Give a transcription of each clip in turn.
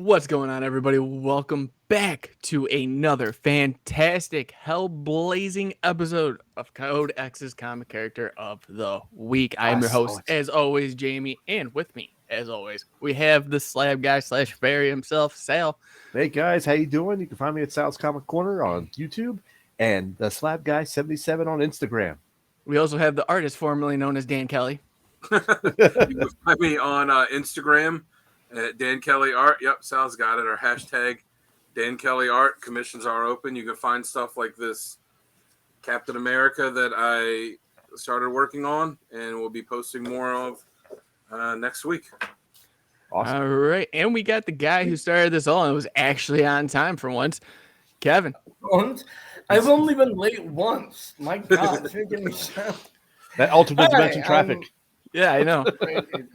What's going on, everybody? Welcome back to another fantastic, hell-blazing episode of Codex's Comic Character of the Week. I am your host, as always, Jamie, and with me, as always, we have the slab guy slash fairy himself, Sal. Hey guys, how you doing? You can find me at Sal's Comic Corner on YouTube and the Slab Guy 77 on Instagram. We also have the artist formerly known as Dan Kelly. You can find me on Instagram at Dan Kelly Art. Yep, Sal's got it. Or hashtag Dan Kelly Art. Commissions are open. You can find stuff like this Captain America that I started working on, and we'll be posting more of next week. Awesome. All right, and we got the guy who started this all and was actually on time for once, Kevin. Once? I've only been late once. My God, if you're giving me that alternate dimension traffic. Yeah, I know.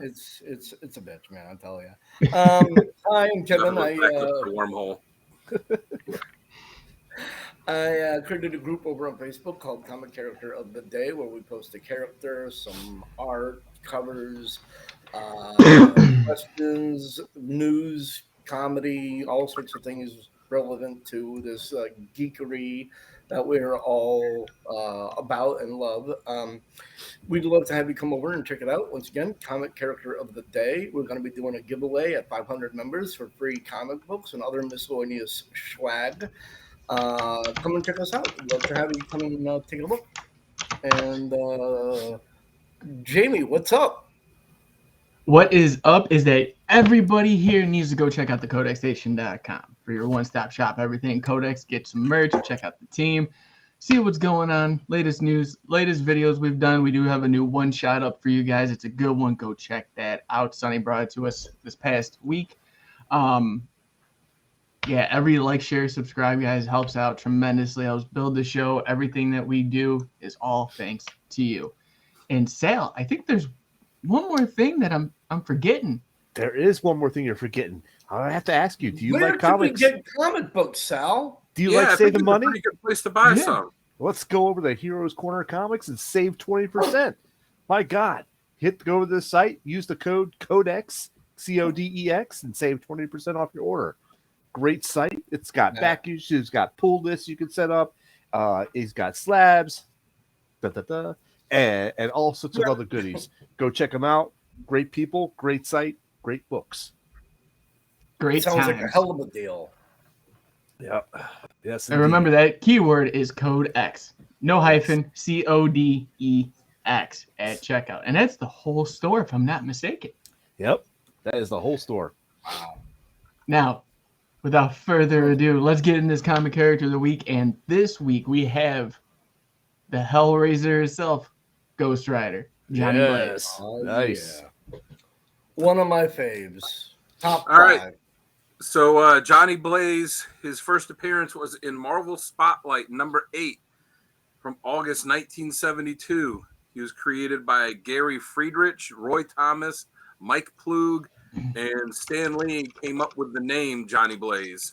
It's a bitch, man. I'll tell you. Hi, I'm Kevin. Wormhole. I created a group over on Facebook called Comic Character of the Day, where we post a character, some art, covers, questions, news, comedy, all sorts of things relevant to this geekery that we're all about and love. We'd love to have you come over and check it out. Once again, Comic Character of the Day. We're going to be doing a giveaway at 500 members for free comic books and other miscellaneous swag. Come and check us out. We'd love to have you come and take a look. And Jamie, what's up? What is up is that everybody here needs to go check out the codexstation.com for your one-stop shop. Everything Codex, get some merch, check out the team, see what's going on, latest news, latest videos we've done. We do have a new one-shot up for you guys. It's a good one. Go check that out. Sonny brought it to us this past week. Yeah, every like, share, subscribe, guys, helps out tremendously. Helps build the show. Everything that we do is all thanks to you. And Sal, I think there's one more thing that I'm forgetting. There is one more thing you're forgetting. I have to ask you, do you Where like comics? Where can we get comic books, Sal? Do you like saving money? It's a pretty good place to buy some. Let's go over to Heroscornercomics and save 20%. My God. Go over to the site, use the code codex, CODEX, and save 20% off your order. Great site. It's got back issues, it's got pull lists you can set up. It's got slabs. And all sorts of other goodies. Go check them out. Great people, great site, great books. Great Sounds times. like a hell of a deal. Yep. Yes. And remember that keyword is code X. No hyphen, CODEX at checkout. And that's the whole store, if I'm not mistaken. Yep. That is the whole store. Wow. Now, without further ado, let's get in this comic character of the week. And this week we have the Hellraiser herself, Ghost Rider, Johnny Blaze. Nice. Yeah. One of my faves. Top All 5. right. So Johnny Blaze, his first appearance was in Marvel Spotlight number 8 from August 1972. He was created by Gary Friedrich, Roy Thomas, Mike Plug, and Stan Lee came up with the name Johnny Blaze.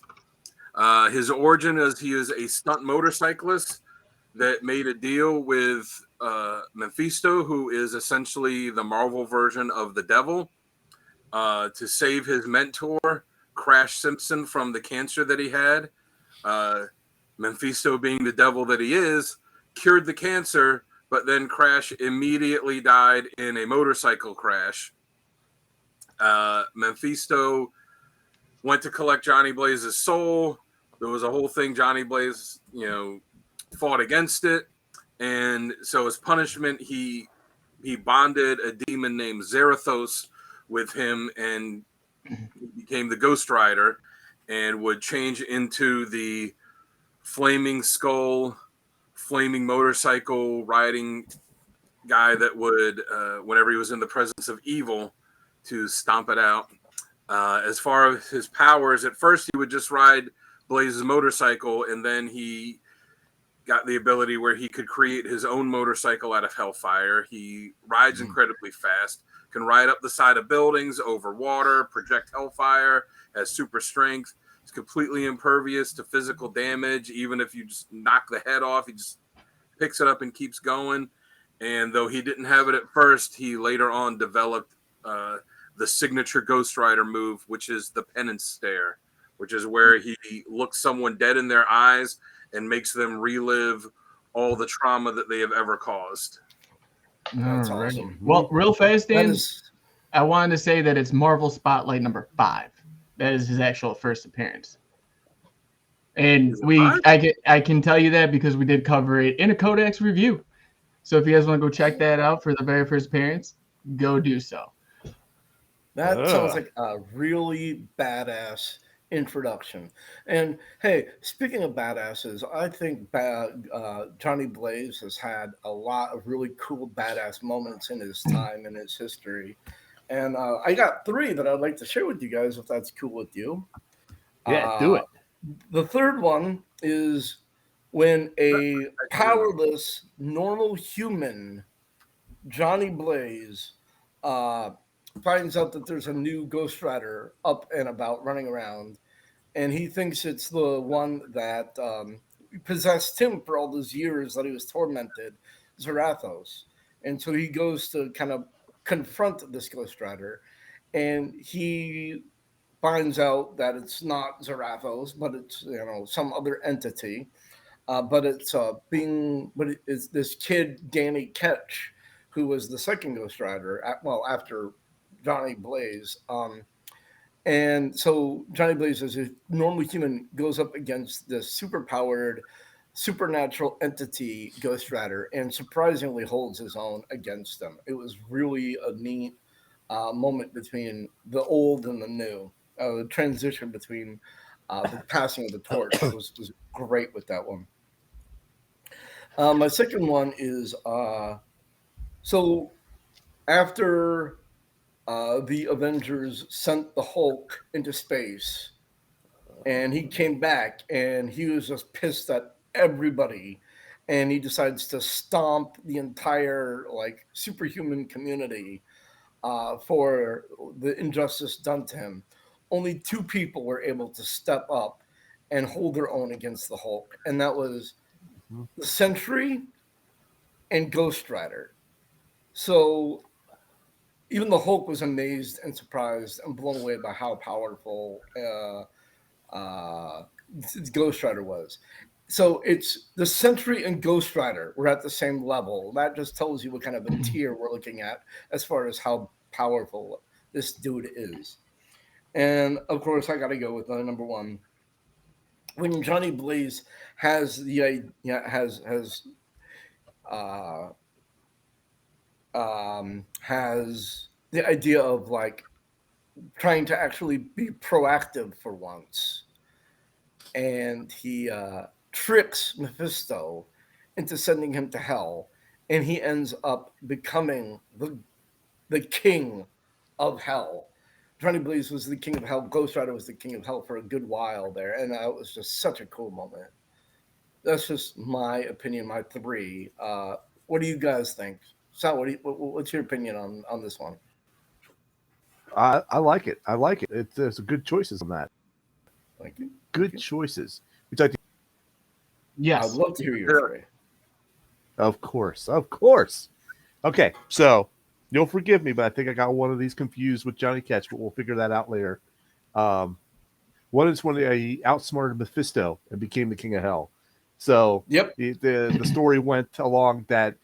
His origin is he is a stunt motorcyclist that made a deal with Mephisto, who is essentially the Marvel version of the devil, to save his mentor, Crash Simpson, from the cancer that he had. Mephisto, being the devil that he is, cured the cancer, but then Crash immediately died in a motorcycle crash. Mephisto went to collect Johnny Blaze's soul. There was a whole thing. Johnny Blaze, fought against it, and so as punishment, he bonded a demon named Zarathos with him, and he became the Ghost Rider, and would change into the flaming skull, flaming motorcycle riding guy that would, whenever he was in the presence of evil, to stomp it out. As far as his powers, at first he would just ride Blaze's motorcycle, and then he got the ability where he could create his own motorcycle out of hellfire. He rides incredibly fast, can ride up the side of buildings, over water, project hellfire, has super strength. He's completely impervious to physical damage. Even if you just knock the head off, he just picks it up and keeps going. And though he didn't have it at first, he later on developed the signature Ghost Rider move, which is the penance stare, which is where he looks someone dead in their eyes and makes them relive all the trauma that they have ever caused. That's Alrighty. awesome. Well, real fast, That Dan, is I wanted to say that it's Marvel Spotlight number 5. That is his actual first appearance. And Is it 5? I can tell you that because we did cover it in a Codex review. So if you guys want to go check that out for the very first appearance, go do so. that sounds like a really badass introduction. And hey, speaking of badasses, I think Johnny Blaze has had a lot of really cool badass moments in his time in his history. And I got 3 that I'd like to share with you guys, if that's cool with you. Yeah, do it. The third one is when a powerless, normal human, Johnny Blaze, finds out that there's a new Ghost Rider up and about running around, and he thinks it's the one that possessed him for all those years that he was tormented, Zarathos. And so he goes to kind of confront this Ghost Rider, and he finds out that it's not Zarathos, but it's some other entity. But it's this kid Danny Ketch, who was the second Ghost Rider. After Johnny Blaze. And so Johnny Blaze, as a normal human, goes up against this super-powered, supernatural entity Ghost Rider and surprisingly holds his own against them. It was really a neat moment between the old and the new. The transition between the passing of the torch was great with that one. My second one is so after the Avengers sent the Hulk into space, and he came back, and he was just pissed at everybody, and he decides to stomp the entire superhuman community for the injustice done to him. Only 2 people were able to step up and hold their own against the Hulk, and that was the Sentry and Ghost Rider. So even the Hulk was amazed and surprised and blown away by how powerful Ghost Rider was. So it's the Sentry and Ghost Rider were at the same level. That just tells you what kind of a tier we're looking at as far as how powerful this dude is. And of course, I got to go with the number 1. When Johnny Blaze has the idea of trying to actually be proactive for once, and he tricks Mephisto into sending him to hell, and he ends up becoming the king of hell. Johnny Blaze was the king of hell. Ghost Rider was the king of hell for a good while there, and it was just such a cool moment. That's just my opinion, my 3. What do you guys think? Sal, what's your opinion on this one? I like it. I like it. There's some good choices on that. Thank you. Good choices. Would you like to... Yes. I'd love to hear your 3. Of course. Okay, so you'll forgive me, but I think I got one of these confused with Johnny Ketch, but we'll figure that out later. One is when he outsmarted Mephisto and became the king of hell. So yep, the story went along that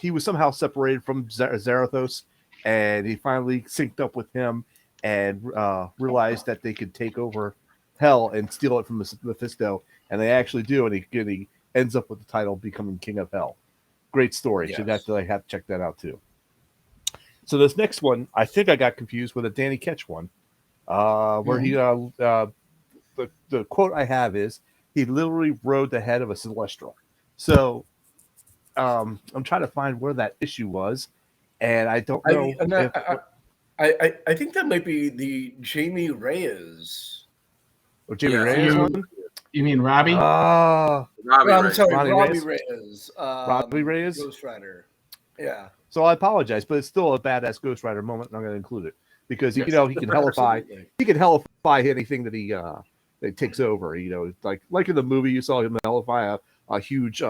he was somehow separated from Zarathos, and he finally synced up with him and realized that they could take over hell and steal it from Mephisto, and they actually do, and he ends up with the title becoming king of hell. Great story. Yes. Should have to check that out too. So this next one, I think I got confused with a Danny Ketch one, where he the quote I have is he literally rode the head of a Celestial. So I'm trying to find where that issue was, and I don't know. I think that might be the Jamie Reyes. Jamie Reyes one? You mean Robbie? Robbie Reyes. Robbie Reyes? Ghost Rider. Yeah. So I apologize, but it's still a badass Ghost Rider moment, and I'm going to include it because he can hellify. He can hellify anything that he that takes over. Like in the movie, you saw him hellify a huge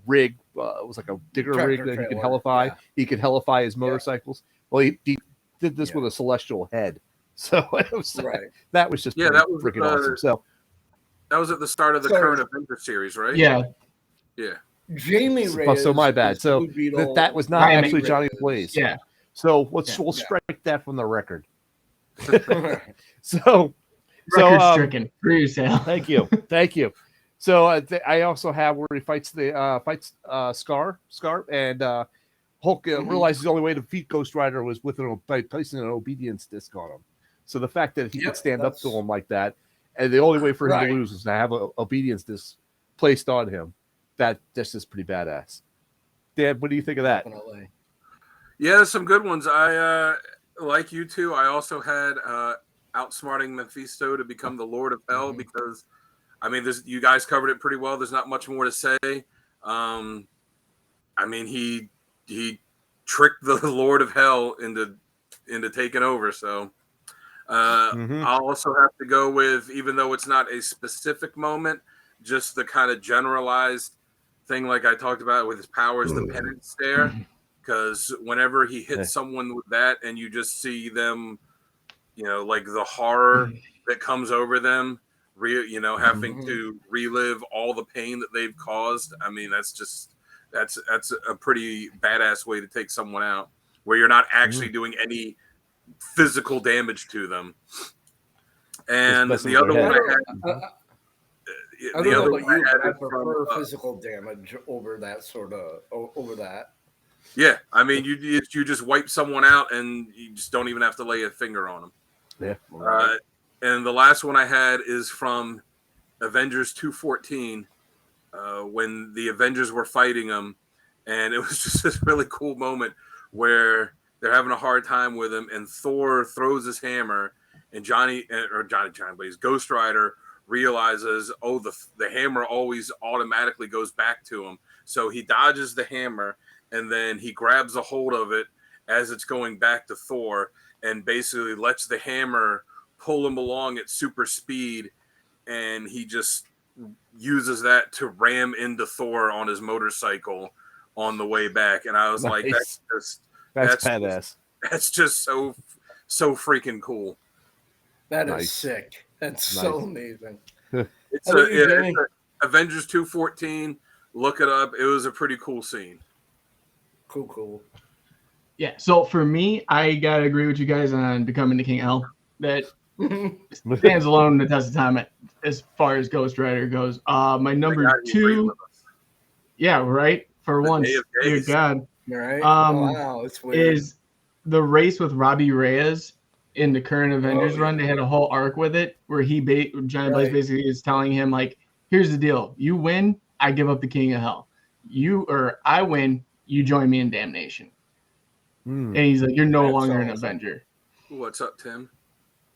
rig. It was like a digger rig Tractor that he could trailer, hellify. yeah. He could hellify his motorcycles. Well, he did this with a celestial head. So it was, Right. that was just that was freaking awesome. So that was at the start of the current Avenger series, right? Yeah. Yeah. Jamie Reyes. so my bad. is So Blue Beetle. that was not Jamie actually Johnny Reyes. Blaze. Yeah. So we'll Yeah. strike that from the record. Right. So Record stricken for yourself. thank you. So I also have where he fights Scar, and Hulk realizes the only way to defeat Ghost Rider was by placing an obedience disc on him. So the fact that he could stand up to him like that, and the only way for him to lose is to have an obedience disc placed on him, that's just pretty badass. Dan, what do you think of that? Definitely. Yeah, some good ones. I like you two. I also had outsmarting Mephisto to become the Lord of Hell because, I mean, you guys covered it pretty well. There's not much more to say. I mean, he tricked the Lord of Hell into taking over. So I'll also have to go with, even though it's not a specific moment, just the kind of generalized thing like I talked about with his powers, the penance stare. Because whenever he hits someone with that and you just see them, like the horror that comes over them, having to relive all the pain that they've caused. I mean, that's a pretty badass way to take someone out where you're not actually doing any physical damage to them. And the other one I prefer physical damage over that over that. Yeah, I mean, you just wipe someone out and you just don't even have to lay a finger on them. Yeah. And the last one I had is from Avengers 214, when the Avengers were fighting them, and it was just this really cool moment where they're having a hard time with him, and Thor throws his hammer, and Johnny Blaze, Ghost Rider realizes, the hammer always automatically goes back to him, so he dodges the hammer. And then he grabs a hold of it as it's going back to Thor and basically lets the hammer pull him along at super speed. And he just uses that to ram into Thor on his motorcycle on the way back. And I was like, that's badass. That's just so freaking cool. That is sick. That's so amazing. It's Avengers 214. Look it up. It was a pretty cool scene. Cool. Yeah, so for me, I gotta agree with you guys on becoming the King of Hell. That stands alone the test of time as far as Ghost Rider goes. My number 2, yeah, right. For once, dear God, right? Wow, it's weird. Is the race with Robbie Reyes in the current Avengers run. They had a whole arc with it where Johnny Blaze basically is telling him, like, here's the deal: you win, I give up the King of Hell. I win, you join me in damnation. And he's like, you're no longer an Avenger. What's up, Tim?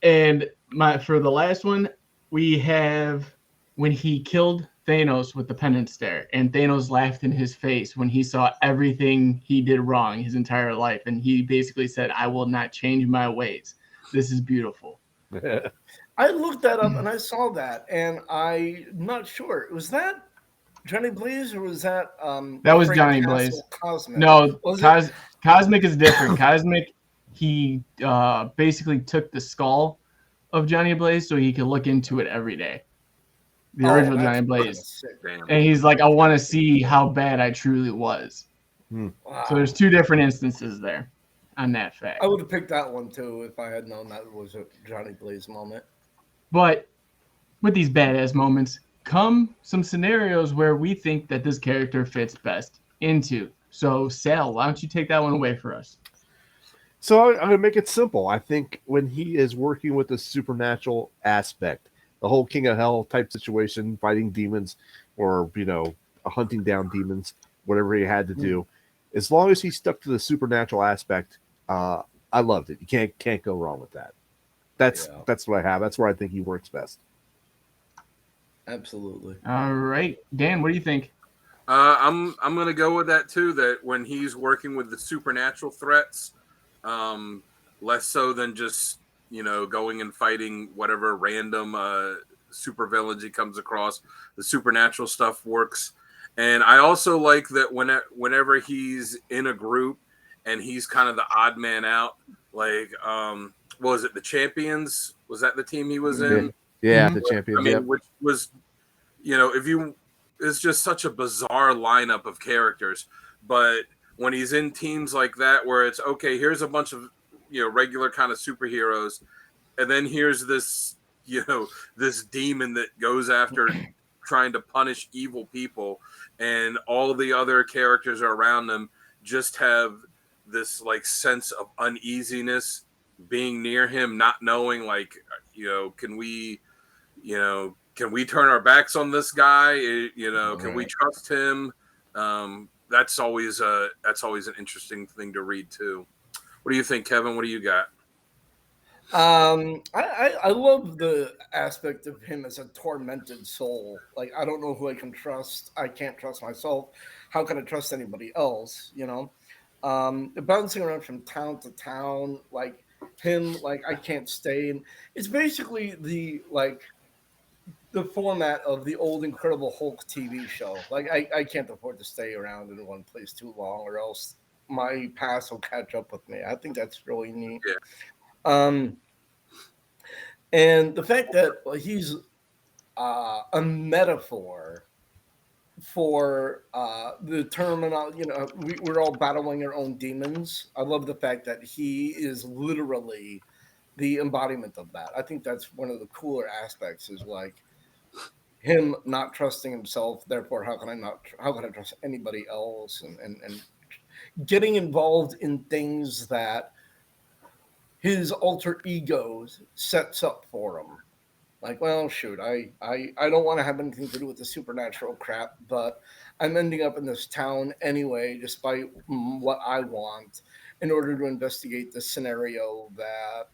And for the last one, we have when he killed Thanos with the penance stare, and Thanos laughed in his face when he saw everything he did wrong his entire life. And he basically said, I will not change my ways. This is beautiful. I looked that up and I saw that, and I'm not sure. Was that Johnny Blaze or was that that was Johnny Blaze? Cosmic? No, Cosmic is different. Cosmic, he basically took the skull of Johnny Blaze so he could look into it every day. The original Johnny Blaze. And he's like, I want to see how bad I truly was. Wow. So there's 2 different instances there on that fact. I would have picked that one too if I had known that was a Johnny Blaze moment. But with these badass moments come some scenarios where we think that this character fits best into. So, Sal, why don't you take that one away for us? So I'm going to make it simple. I think when he is working with the supernatural aspect, the whole King of Hell type situation, fighting demons or, hunting down demons, whatever he had to do, as long as he stuck to the supernatural aspect, I loved it. You can't go wrong with that. That's what I have. That's where I think he works best. Absolutely. All right. Dan, what do you think? I'm going to go with that too, that when he's working with the supernatural threats, less so than just, going and fighting whatever random supervillains he comes across, the supernatural stuff works. And I also like that whenever he's in a group and he's kind of the odd man out, like what was it, the Champions? Was that the team he was in? Yeah, Mhm. the champions. I mean, Yep. which was, it's just such a bizarre lineup of characters. But when he's in teams like that, where it's okay, here's a bunch of regular kind of superheroes, and then here's this this demon that goes after trying to punish evil people, and all the other characters around them just have this like sense of uneasiness being near him, not knowing like can we turn our backs on this guy? Can we trust him? That's always an interesting thing to read too. What do you think, Kevin? What do you got? I love the aspect of him as a tormented soul. Like, I don't know who I can trust. I can't trust myself. How can I trust anybody else? Bouncing around from town to town, like him, like I can't stay. And it's basically the format of the old Incredible Hulk TV show. Like, I can't afford to stay around in one place too long, or else my past will catch up with me. I think that's really neat. Yeah. And the fact that he's a metaphor for the terminal, we're all battling our own demons. I love the fact that he is literally the embodiment of that. I think that's one of the cooler aspects, is like him not trusting himself. Therefore, how can I trust anybody else? And getting involved in things that his alter ego sets up for him. Like, well, shoot, I don't want to have anything to do with the supernatural crap, but I'm ending up in this town anyway, despite what I want, in order to investigate this scenario that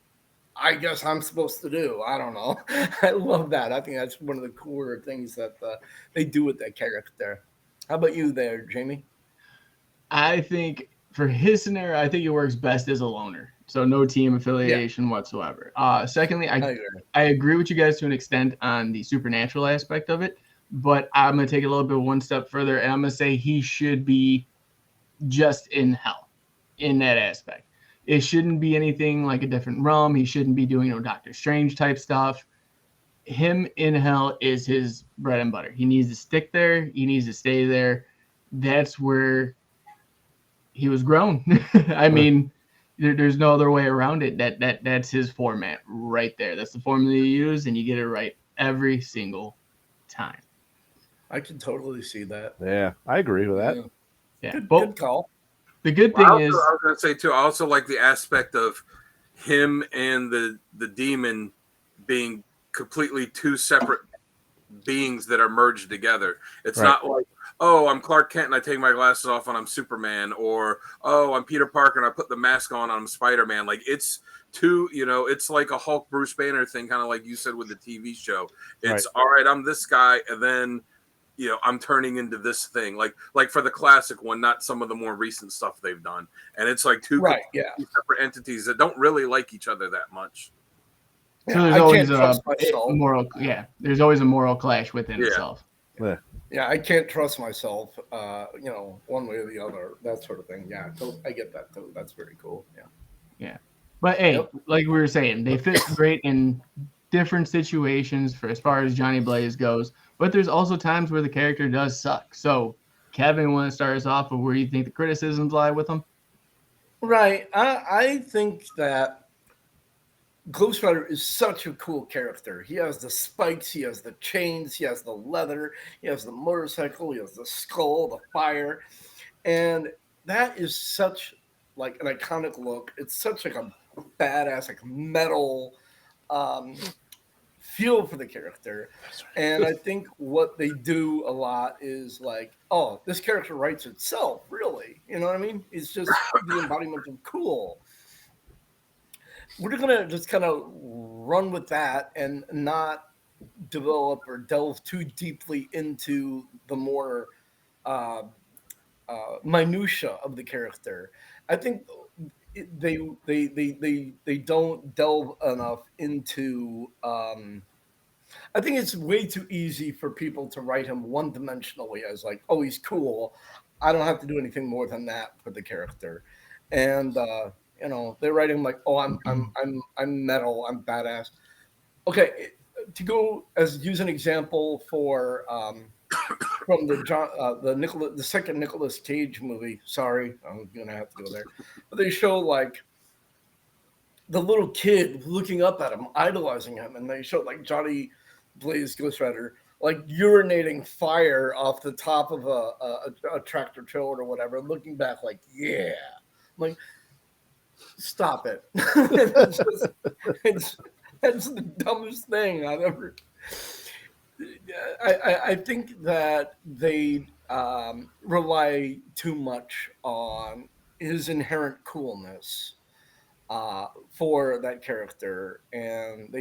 I guess I'm supposed to do. I don't know. I love that. I think that's one of the cooler things that they do with that character. How about you there, Jamie? I think for his scenario, I think it works best as a loner. So no team affiliation whatsoever. Secondly, I agree with you guys to an extent on the supernatural aspect of it, but I'm going to take it a little bit one step further, and I'm going to say he should be just in hell in that aspect. It shouldn't be anything like a different realm. He shouldn't be doing Doctor Strange type stuff. Him in hell is his bread and butter. He needs to stick there. He needs to stay there. That's where he was grown. I mean, there's no other way around it. That's his format right there. That's the formula you use, and you get it right every single time. I can totally see that. Yeah, I agree with that. Yeah, Good call. The good thing is, I was going to say too, I also like the aspect of him and the demon being completely two separate beings that are merged together. It's not like, oh, I'm Clark Kent and I take my glasses off and I'm Superman, or oh, I'm Peter Parker and I put the mask on and I'm Spider-Man. Like, it's two, it's like a Hulk Bruce Banner thing, kind of like you said with the TV show. It's all right, I'm this guy, and then I'm turning into this thing, like for the classic one, not some of the more recent stuff they've done. And it's like two separate entities that don't really like each other that much. So there's always a moral, there's always a moral clash within itself. Yeah, I can't trust myself, one way or the other, that sort of thing. Yeah, I get that too. That's very cool. Yeah. But hey, like we were saying, they fit great in different situations for as far as Johnny Blaze goes. But there's also times where the character does suck. So, Kevin, want to start us off with where you think the criticisms lie with him? Right. I think that Ghost Rider is such a cool character. He has the spikes, he has the chains, he has the leather, he has the motorcycle, he has the skull, the fire. And that is such like an iconic look. It's such like a badass, like metal feel for the character. And I think what they do a lot is like, oh, this character writes itself, really. You know what I mean? It's just the embodiment of cool. We're gonna just kind of run with that and not develop or delve too deeply into the more minutia of the character. I think they don't delve enough into I think it's way too easy for people to write him one-dimensionally as like, oh, he's cool. I don't have to do anything more than that for the character. And they write him like, oh, I'm metal, I'm badass. Okay, to go as use an example for from the second Nicolas Cage movie. Sorry, I'm gonna have to go there. But they show like the little kid looking up at him, idolizing him, and they show like Johnny Blaze Ghost Rider like urinating fire off the top of a tractor trailer or whatever, looking back like, yeah. I'm like, stop it. That's the dumbest thing I've ever. I think that they rely too much on his inherent coolness for that character, and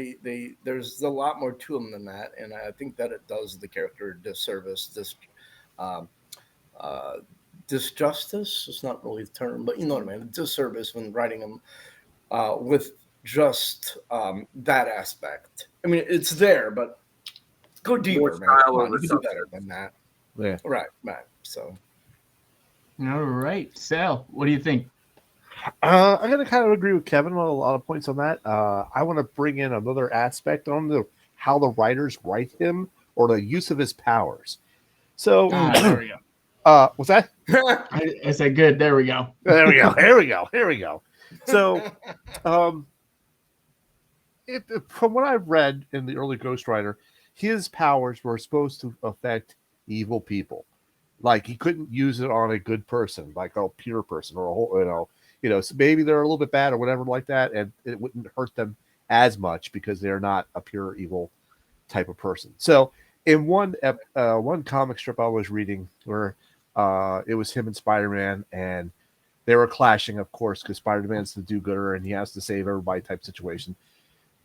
there's a lot more to him than that, and I think that it does the character disservice. Disjustice is not really the term, but you know what I mean. Disservice when writing him with just that aspect. I mean, it's there, but go deeper, man. Come on, you can do better than that. Yeah. Right. So. All right, Sal, what do you think? I'm going to kind of agree with Kevin on a lot of points on that. I want to bring in another aspect on how the writers write him or the use of his powers. So, there we go. What's that? I said good. There we go. There we go. So, from what I've read in the early Ghost Rider, his powers were supposed to affect evil people. Like he couldn't use it on a good person, like a pure person or a whole, so maybe they're a little bit bad or whatever like that, and it wouldn't hurt them as much because they're not a pure evil type of person. So in one comic strip I was reading where it was him and Spider-Man, and they were clashing, of course, because Spider-Man's the do-gooder and he has to save everybody type situation.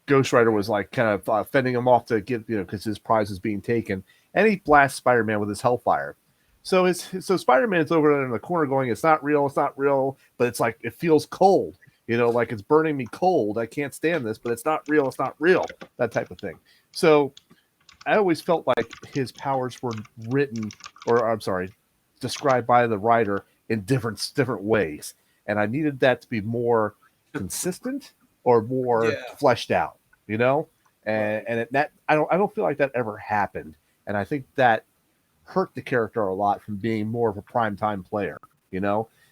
Ghost Rider was like kind of fending him off to get, because his prize is being taken, and he blasts Spider-Man with his Hellfire. So Spider-Man's over there in the corner going, it's not real, but it's like, it feels cold, like it's burning me cold. I can't stand this, but it's not real, that type of thing. So I always felt like his powers were described by the writer in different ways. And I needed that to be more consistent or more fleshed out, and I don't feel like that ever happened. And I think that hurt the character a lot from being more of a primetime player,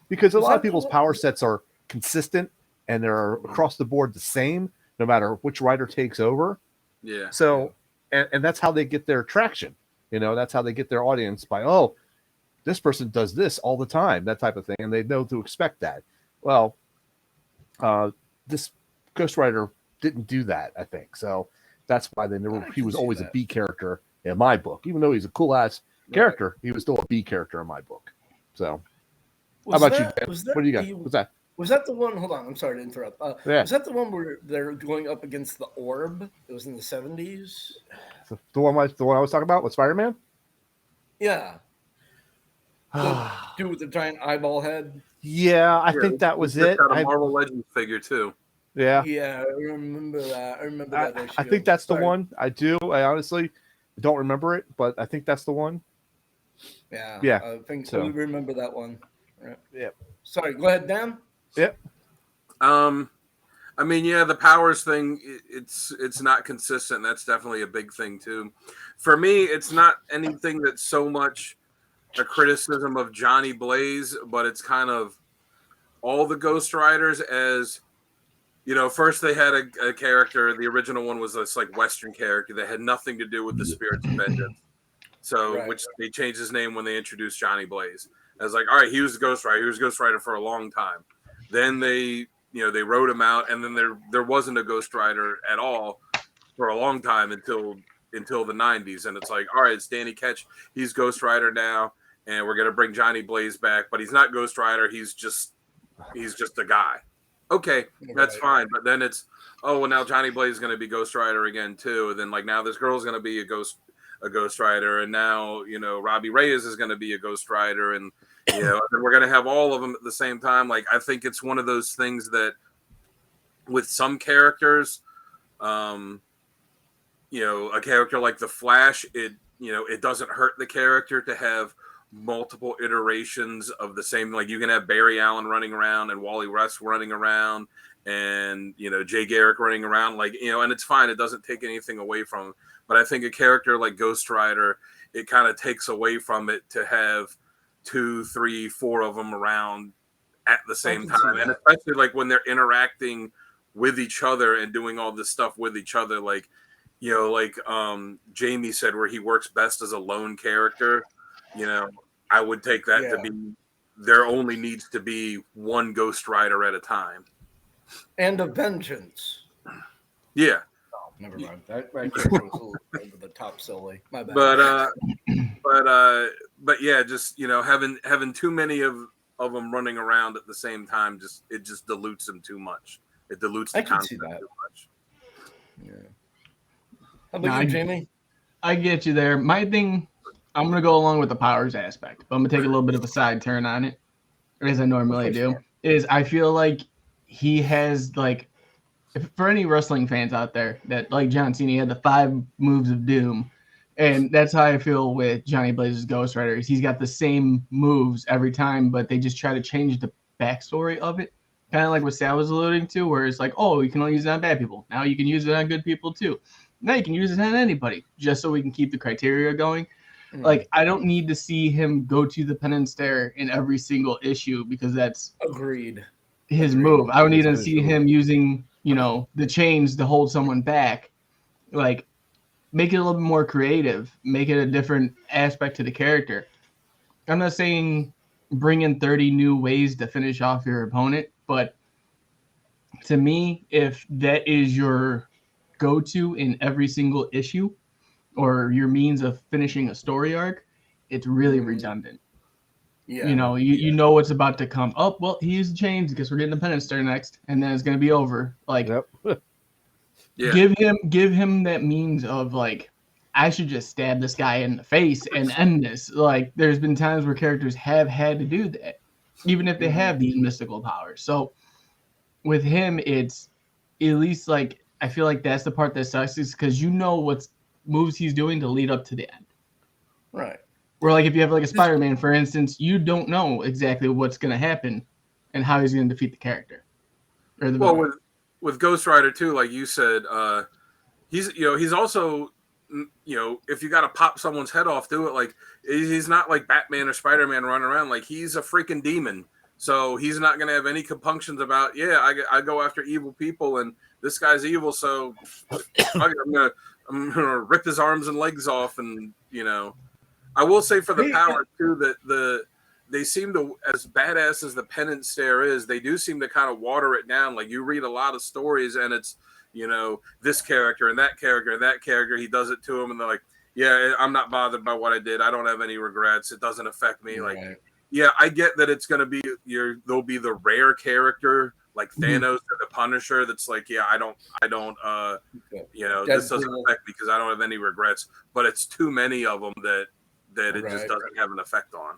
because a lot of people's power sets are consistent and they're across the board the same, no matter which writer takes over. Yeah. So, and that's how they get their traction. That's how they get their audience by, oh, this person does this all the time, that type of thing. And they know to expect that. Well, this Ghost Rider didn't do that, I think. So that's why he was always a B character in my book. Even though he's a cool ass character, he was still a B character in my book. So how about you, Ben? What do you got? What's that? Was that the one? Hold on, I'm sorry to interrupt. Was that the one where they're going up against the orb? It was in the 70s. The one I was talking about with Spider-Man. Yeah. The dude with the giant eyeball head. Yeah, I think that was it. Got a Marvel Legends figure too. Yeah. Yeah, I remember that. That issue. I think that's the one. I do. I honestly don't remember it, but I think that's the one. Yeah. Yeah. I think so. I remember that one. Right. Yeah. Sorry, go ahead, Dan. Yep. I mean, yeah, the powers thing, it's not consistent. That's definitely a big thing too. For me, it's not anything that's so much a criticism of Johnny Blaze, but it's kind of all the Ghost Riders. As first they had a character, the original one was this like Western character that had nothing to do with the Spirits of Vengeance. So, which they changed his name when they introduced Johnny Blaze. I was like, all right, he was the Ghost Rider. He was Ghost Rider for a long time. Then they wrote him out, and then there wasn't a Ghost Rider at all for a long time until the 90s. And it's like, all right, it's Danny Ketch. He's Ghost Rider now, and we're gonna bring Johnny Blaze back, but he's not Ghost Rider. He's just a guy. Okay, that's fine. But then it's, oh, well, now Johnny Blaze is gonna be Ghost Rider again too. And then like now this girl's gonna be a Ghost Rider, and now Robbie Reyes is gonna be a Ghost Rider, and we're gonna have all of them at the same time. Like I think it's one of those things that with some characters, a character like the Flash, it doesn't hurt the character to have multiple iterations of the same. Like you can have Barry Allen running around and Wally West running around and Jay Garrick running around, and it's fine. It doesn't take anything away from him. But I think a character like Ghost Rider, it kind of takes away from it to have 2, 3, 4 of them around at the same time, and especially like when they're interacting with each other and doing all this stuff with each other, like Jamie said, where he works best as a lone character. I would take that to be there only needs to be one Ghost Rider at a time, and a vengeance. Yeah. Oh, never mind. That character was a little over the top silly. My bad. But yeah, just having too many of them running around at the same time it just dilutes them too much. It dilutes the concept too much. Yeah. How about you, Jamie? I get you there. My thing, I'm gonna go along with the powers aspect, but I'm gonna take a little bit of a side turn on it, as I normally do. Is I feel like he has like, for any wrestling fans out there that like John Cena, he had the 5 moves of doom. And that's how I feel with Johnny Blaze's Ghost Rider. He's got the same moves every time, but they just try to change the backstory of it. Kind of like what Sal was alluding to, where it's like, oh, you can only use it on bad people. Now you can use it on good people too. Now you can use it on anybody, just so we can keep the criteria going. Like, I don't need to see him go to the pen and stare in every single issue, because that's his move. I don't need to see him using, the chains to hold someone back. Like, make it a little bit more creative. Make it a different aspect to the character. I'm not saying bring in 30 new ways to finish off your opponent, but to me, if that is your go-to in every single issue or your means of finishing a story arc, it's really redundant. Yeah. You know what's about to come. Oh, well, he used chains because we're getting the penance stare next, and then it's going to be over. Like, give him that means of like, I should just stab this guy in the face and end this. Like, there's been times where characters have had to do that, even if they have these mystical powers. So with him, it's at least like, I feel like that's the part that sucks, is because what moves he's doing to lead up to the end. Right. Where like if you have like a Spider-Man, for instance, you don't know exactly what's going to happen and how he's going to defeat the character. Or the villain. With Ghost Rider too, like you said, he's also, if you got to pop someone's head off, do it. Like, he's not like Batman or Spider-Man running around. Like, he's a freaking demon. So he's not going to have any compunctions about, I go after evil people and this guy's evil. So I'm going to rip his arms and legs off. And, I will say for the power too, that they seem to, as badass as the penance stare is, they do seem to kind of water it down. Like, you read a lot of stories and it's, this character and that character and that character, he does it to him. And they're like, I'm not bothered by what I did. I don't have any regrets. It doesn't affect me. Like, I get that it's going to be there'll be the rare character like Thanos or the Punisher. That's like, I don't, this doesn't affect me because I don't have any regrets, but it's too many of them that it just doesn't have an effect on.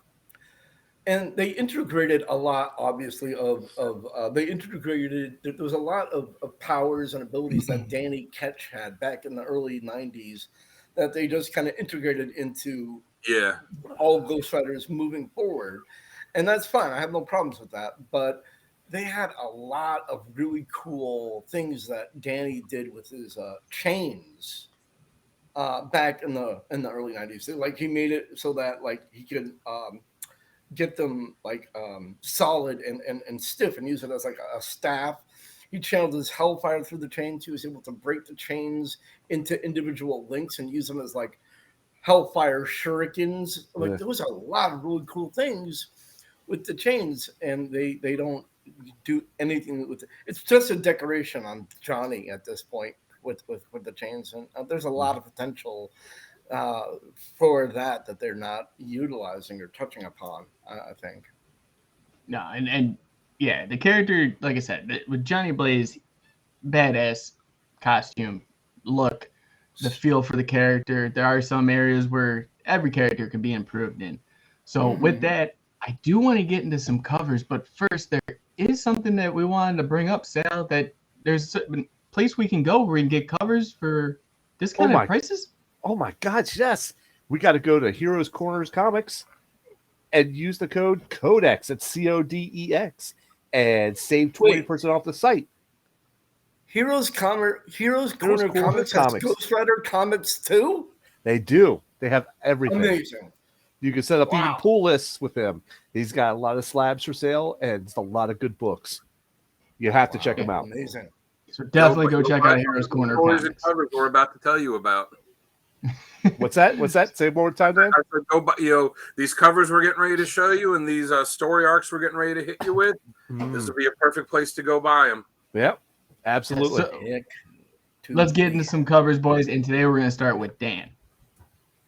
And they integrated a lot, obviously, there was a lot of powers and abilities that Danny Ketch had back in the early 90s that they just kind of integrated into all Ghost Riders moving forward. And that's fine. I have no problems with that. But they had a lot of really cool things that Danny did with his chains back in the early 90s. Like, he made it so that like he could get them like solid and stiff and use it as like a staff. He channeled his hellfire through the chains. He was able to break the chains into individual links and use them as like hellfire shurikens. Like, there was a lot of really cool things with the chains, and they don't do anything with it. It's just a decoration on Johnny at this point with the chains, and there's a lot of potential for that they're not utilizing or touching upon, I think. No, and the character, like I said, with Johnny Blaze, badass costume, look, the feel for the character. There are some areas where every character could be improved in. So with that, I do want to get into some covers, but first there is something that we wanted to bring up, Sal, that there's a place we can go where we can get covers for Discounted prices? Oh my God, yes. We got to go to Heroes Corners Comics and use the code codex at CODEX and save 20% off the site. Heroes Corner Comics has Comics. Ghost Rider comics too? They do. They have everything. Amazing. You can set up even pull lists with him. He's got a lot of slabs for sale and it's a lot of good books. You have to check him out. Amazing. So definitely go check out Heroes Corner Stories Comics. and covers we're about to tell you about. What's that? Say it one more time, Dan. I said, go buy, these covers we're getting ready to show you, and these story arcs we're getting ready to hit you with. This would be a perfect place to go buy them. Yep, absolutely. So, let's get into some covers, boys. And today we're going to start with Dan.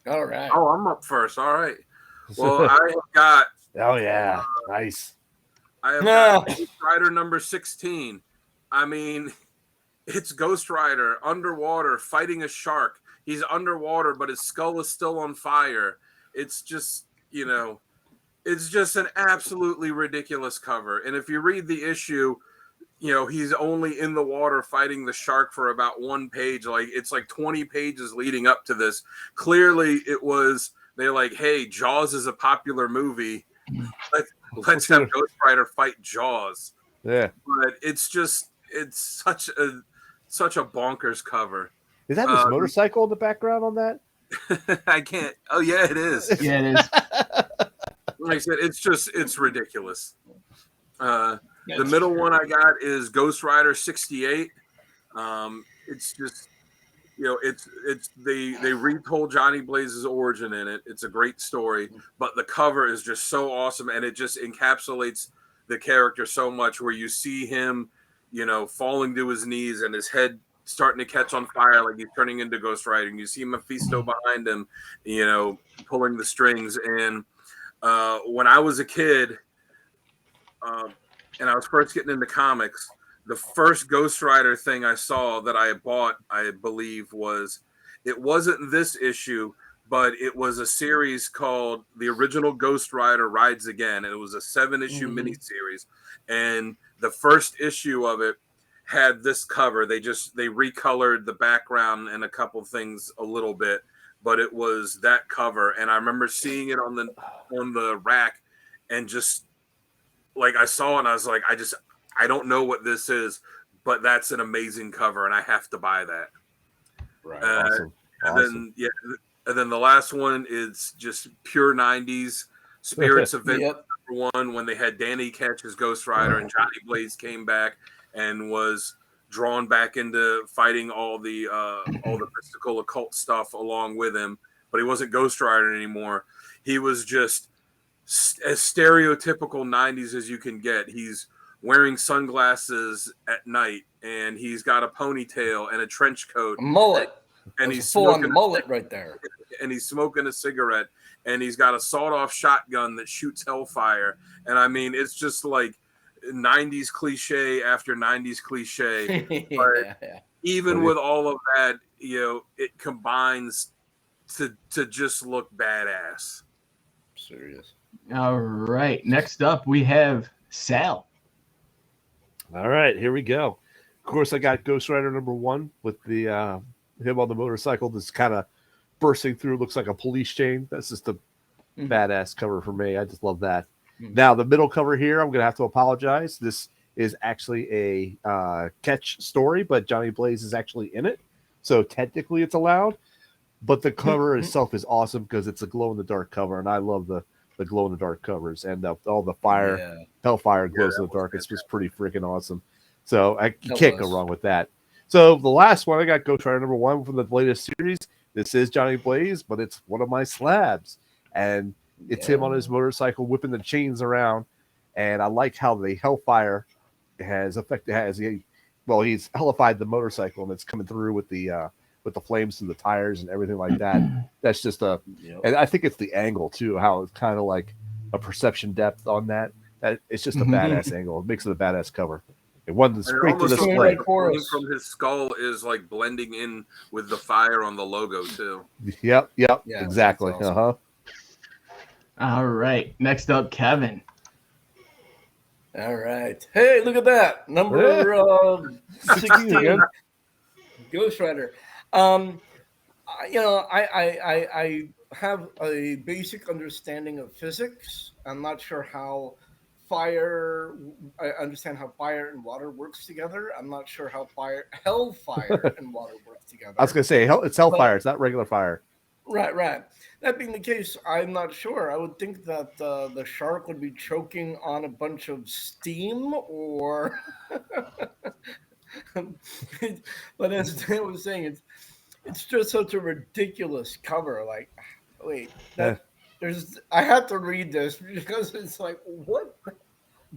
All right. Oh, I'm up first. All right. Well, I have got. Oh yeah, nice. I have got Ghost Rider number 16. I mean, it's Ghost Rider underwater fighting a shark. He's underwater, but his skull is still on fire. It's just, it's just an absolutely ridiculous cover. And if you read the issue, he's only in the water fighting the shark for about one page. Like, it's like 20 pages leading up to this. Clearly, they're like, hey, Jaws is a popular movie. Let's have Ghost Rider fight Jaws. Yeah. But it's such a bonkers cover. Is that his motorcycle in the background on that? I can't. Oh yeah, it is. Yeah, it is. Like I said, it's ridiculous. The middle one I got is Ghost Rider 68. It's just, they retold Johnny Blaze's origin in it. It's a great story, but the cover is just so awesome, and it just encapsulates the character so much. Where you see him, falling to his knees and his head starting to catch on fire, like he's turning into Ghost Rider. And you see Mephisto behind him, pulling the strings. And when I was a kid, and I was first getting into comics, the first Ghost Rider thing I saw that I bought, I believe, it wasn't this issue, but it was a series called The Original Ghost Rider Rides Again. And it was a 7-issue miniseries. And the first issue of it had this cover. They recolored the background and a couple things a little bit, but it was that cover. And I remember seeing it on the rack, and just like I saw it and I was like, I don't know what this is, but that's an amazing cover and I have to buy that. Right. Awesome. And then the last one is just pure 90s Spirits of Vengeance number 1, when they had Danny catch as Ghost Rider and Johnny Blaze came back and was drawn back into fighting all the mystical occult stuff along with him, but he wasn't Ghost Rider anymore. He was just as stereotypical 90s as you can get. He's wearing sunglasses at night, and he's got a ponytail and a trench coat, a mullet, and he's full on mullet right there. And he's smoking a cigarette, and he's got a sawed-off shotgun that shoots hellfire. And I mean, it's just like 90s cliche after 90s cliche. But even with all of that, it combines to just look badass. Serious. All right. Next up, we have Sal. All right, here we go. Of course, I got Ghost Rider number 1 with the him on the motorcycle that's kind of bursting through. Looks like a police chain. That's just a badass cover for me. I just love that. Now, the middle cover here, I'm going to have to apologize. This is actually a catch story, but Johnny Blaze is actually in it. So technically it's allowed. But the cover itself is awesome because it's a glow-in-the-dark cover, and I love the glow-in-the-dark covers. And all the fire, hellfire glows in the dark. It's just pretty freaking awesome. So you can't go wrong with that. So the last one, I got Ghost Rider number 1 from the latest series. This is Johnny Blaze, but it's one of my slabs. And it's him on his motorcycle whipping the chains around. And I like how the hellfire he's hellified the motorcycle, and it's coming through with the flames and the tires and everything like that. That's just and I think it's the angle too, how it's kind of like a perception depth on that. It's just a badass angle. It makes it a badass cover. It won straight to the display. From his skull is like blending in with the fire on the logo too. Yep, exactly. Awesome. All right. Next up, Kevin. All right. Hey, look at that. Number 16. Ghost Rider. I have a basic understanding of physics. I'm not sure how fire. I understand how fire and water works together. I'm not sure how hellfire and water works together. I was going to say, it's hellfire. It's not regular fire. Right. That being the case, I'm not sure. I would think that the shark would be choking on a bunch of steam, or. But as Dan was saying, it's just such a ridiculous cover. Like, wait, I have to read this because it's like, what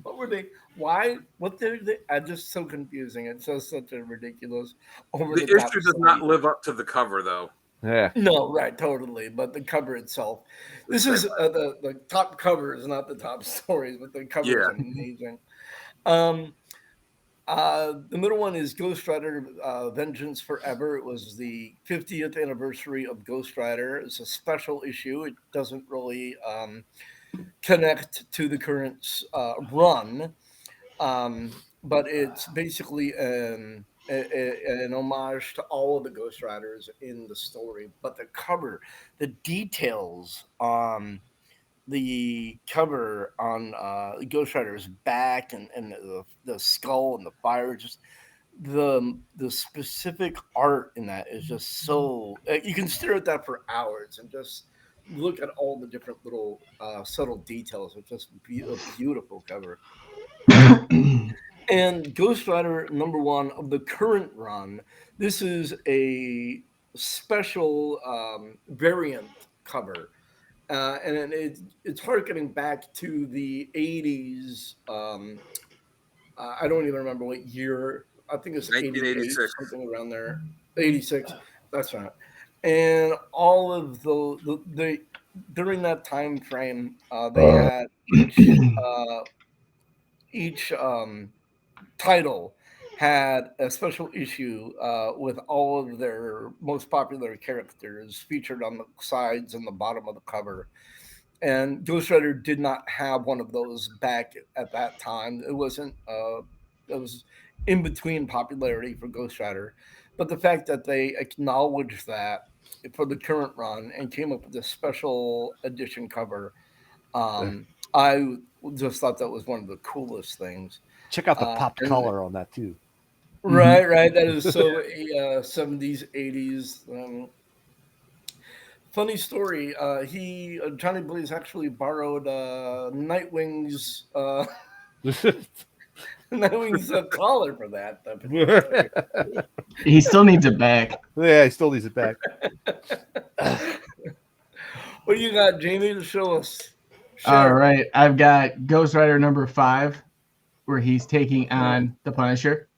were they? Why? What did they? I'm just so confusing. It's just such a ridiculous. The issue does not live up to the cover, though. Yeah. No, right, totally. But the cover itself, this is the top cover is not the top stories, but the cover is amazing. The middle one is Ghost Rider Vengeance Forever. It was the 50th anniversary of Ghost Rider. It's a special issue. It doesn't really connect to the current run, but it's basically an homage to all of the Ghost Riders in the story. But the cover, the details on the cover on Ghost Rider's back and the skull and the fire, just the specific art in that is just so you can stare at that for hours and just look at all the different little subtle details. It's just a beautiful cover. And Ghost Rider #1 of the current run, this is a special variant cover. And it's harkening back to the 80s. I don't even remember what year. I think it's 1986, something around there. 86. That's right. And all of the during that time frame, they had each title had a special issue with all of their most popular characters featured on the sides and the bottom of the cover. And Ghost Rider did not have one of those back at that time. It wasn't. It was in between popularity for Ghost Rider, but the fact that they acknowledged that for the current run and came up with a special edition cover, I just thought that was one of the coolest things. Check out the popped color on that too. Right. That is so 70s, 80s. Funny story. Johnny Blaze actually borrowed Nightwing's collar for that. He still needs it back. Yeah, he still needs it back. What do you got, Jamie, to show us? All right, I've got Ghost Rider #5, where he's taking on the Punisher.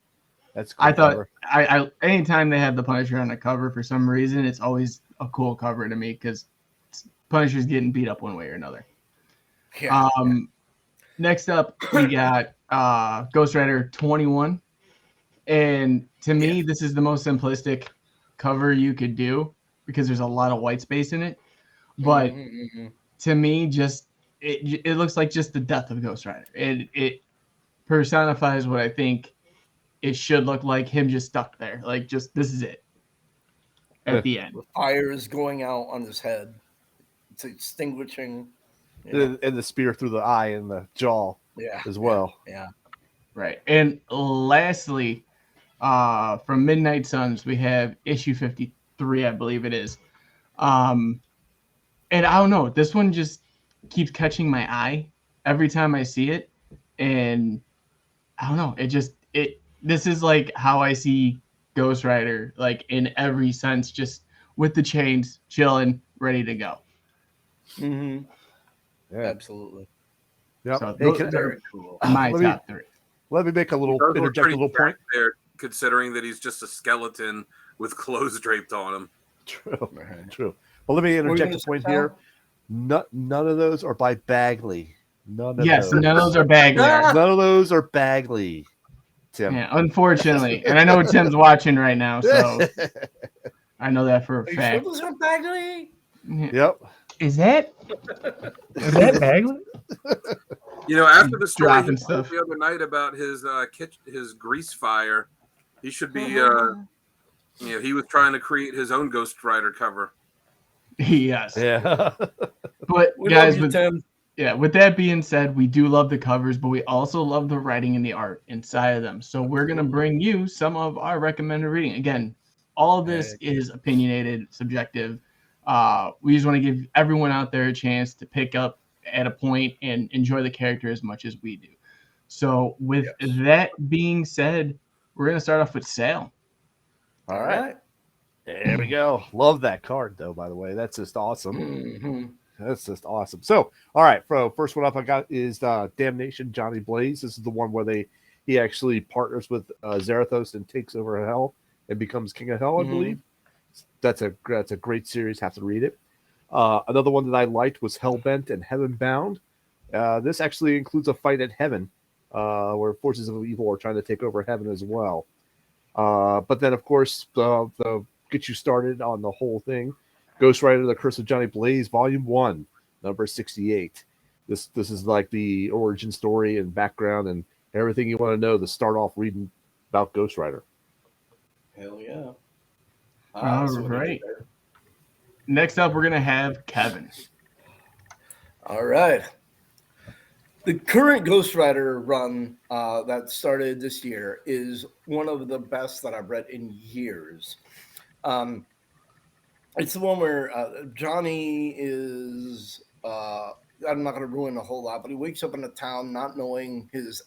That's cool. I thought I anytime they have the Punisher on the cover, for some reason, it's always a cool cover to me because Punisher's getting beat up one way or another. Yeah. Next up, we got Ghost Rider 21. And to me, this is the most simplistic cover you could do because there's a lot of white space in it. But to me, just it looks like just the death of Ghost Rider. It personifies what I think it should look like, him just stuck there. Like, just this is it at the end. The fire is going out on his head. It's extinguishing. And the spear through the eye and the jaw as well. Yeah. Right. And lastly, from Midnight Suns, we have issue 53, I believe it is. And I don't know, this one just keeps catching my eye every time I see it. And I don't know, this is like how I see Ghost Rider, like in every sense, just with the chains, chilling, ready to go. Mm-hmm. Yeah. Absolutely. Yep. So Hey, those are my top three. Let me make a little interject a little point there, considering that he's just a skeleton with clothes draped on him. True. Well, let me interject a point here. None of those are by Bagley. None of those are Bagley. None of those are Bagley. Tim. Yeah, unfortunately, and I know Tim's watching right now, so I know that for a fact. Sure those are Bagley? Yep. Is that Bagley? You know, after the story Dropping he told stuff the other night about his grease fire, he should be You know, he was trying to create his own Ghost Rider cover. Yes. Yeah. But We guys, love you, Tim. with that being said, we do love the covers, but we also love the writing and the art inside of them. So we're going to bring you some of our recommended reading. Again, all of this is opinionated, subjective. We just want to give everyone out there a chance to pick up at a point and enjoy the character as much as we do. So with that being said, we're going to start off with Sale. All right. There we go. Love that card, though, by the way. That's just awesome. Mm-hmm. That's just awesome. So, all right. First one up I got is Damnation Johnny Blaze. This is the one where he actually partners with Zarathos and takes over Hell and becomes King of Hell, I believe. That's a great series. Have to read it. Another one that I liked was Hellbent and Heavenbound. This actually includes a fight at Heaven, where forces of evil are trying to take over Heaven as well. But then, of course, the get you started on the whole thing, Ghost Rider: The Curse of Johnny Blaze, Volume 1, number 68. This is like the origin story and background and everything you want to know to start off reading about Ghost Rider. Hell yeah. All right. Next up, we're going to have Kevin. All right. The current Ghost Rider run that started this year is one of the best that I've read in years. It's the one where Johnny is, I'm not going to ruin a whole lot, but he wakes up in a town not knowing his,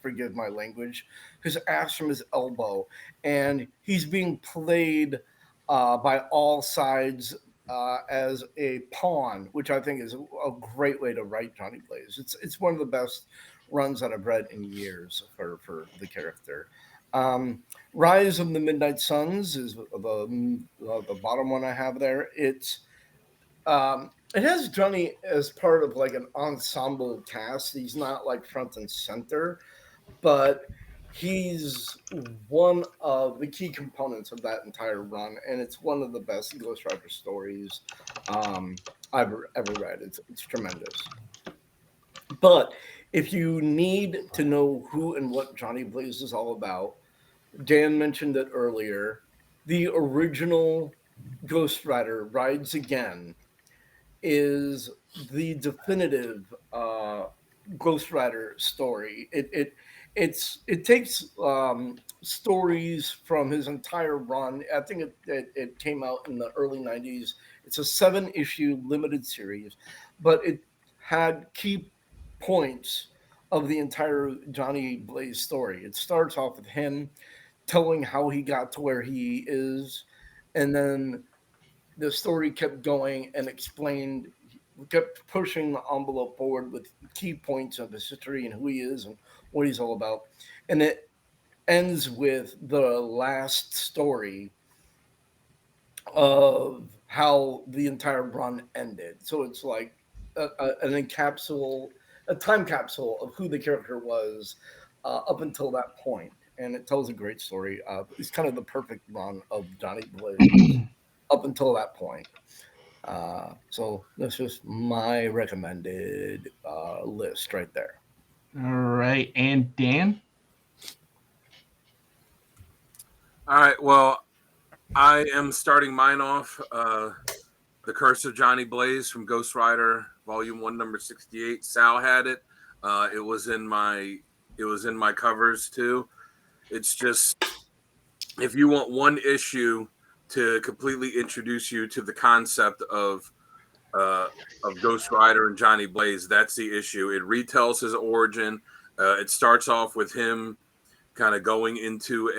forgive my language, his ass from his elbow. And he's being played by all sides as a pawn, which I think is a great way to write Johnny Blaze. It's one of the best runs that I've read in years for the character. Rise of the Midnight Suns is the bottom one I have there. It has Johnny as part of like an ensemble cast. He's not like front and center, but he's one of the key components of that entire run, and it's one of the best Ghost Rider stories I've ever read. It's tremendous. But if you need to know who and what Johnny Blaze is all about, Dan mentioned it earlier. The original Ghost Rider Rides Again is the definitive Ghost Rider story. It takes stories from his entire run. I think it came out in the early 90s. It's a 7-issue limited series, but it had key points of the entire Johnny Blaze story. It starts off with him telling how he got to where he is, and then the story kept going and kept pushing the envelope forward with key points of his history and who he is and what he's all about. And it ends with the last story of how the entire run ended. So it's like a time capsule of who the character was up until that point. And it tells a great story. It's kind of the perfect run of Johnny Blaze up until that point. So that's just my recommended list right there. All right. And Dan? All right. Well, I am starting mine off. The Curse of Johnny Blaze from Ghost Rider, Volume 1, number 68. Sal had it. It was in my covers too. It's just, if you want one issue to completely introduce you to the concept of Ghost Rider and Johnny Blaze, that's the issue. It retells his origin. It starts off with him kind of going into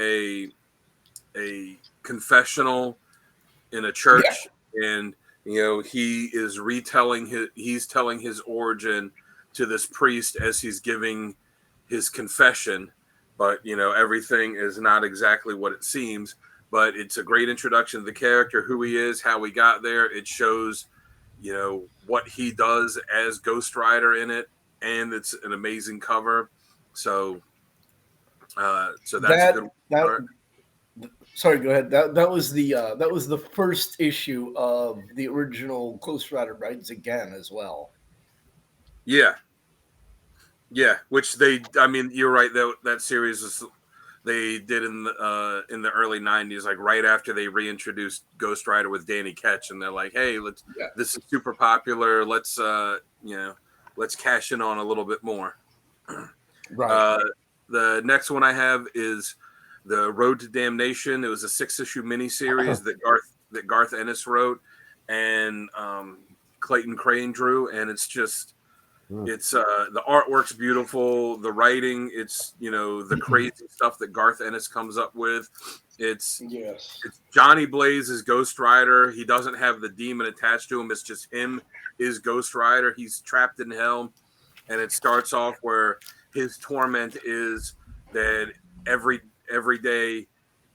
a confessional in a church, and he is he's telling his origin to this priest as he's giving his confession, but everything is not exactly what it seems. But it's a great introduction to the character, who he is, how he got there. It shows what he does as Ghost Rider in it, and it's an amazing cover. So that's a good part. Sorry, go ahead. That was the first issue of the original Ghost Rider Rides Again as well. Yeah, which you're right, that series is they did in the early '90s, like right after they reintroduced Ghost Rider with Danny Ketch, and they're like, "Hey, this is super popular. Let's let's cash in on a little bit more." Right. The next one I have is the Road to Damnation. It was a 6-issue miniseries that Garth Ennis wrote, and Clayton Crane drew, and it's just it's the artwork's beautiful, the writing, it's the crazy stuff that Garth Ennis comes up with. It's Johnny Blaze is Ghost Rider. He doesn't have the demon attached to him. It's just him is Ghost Rider. He's trapped in hell, and it starts off where his torment is that every day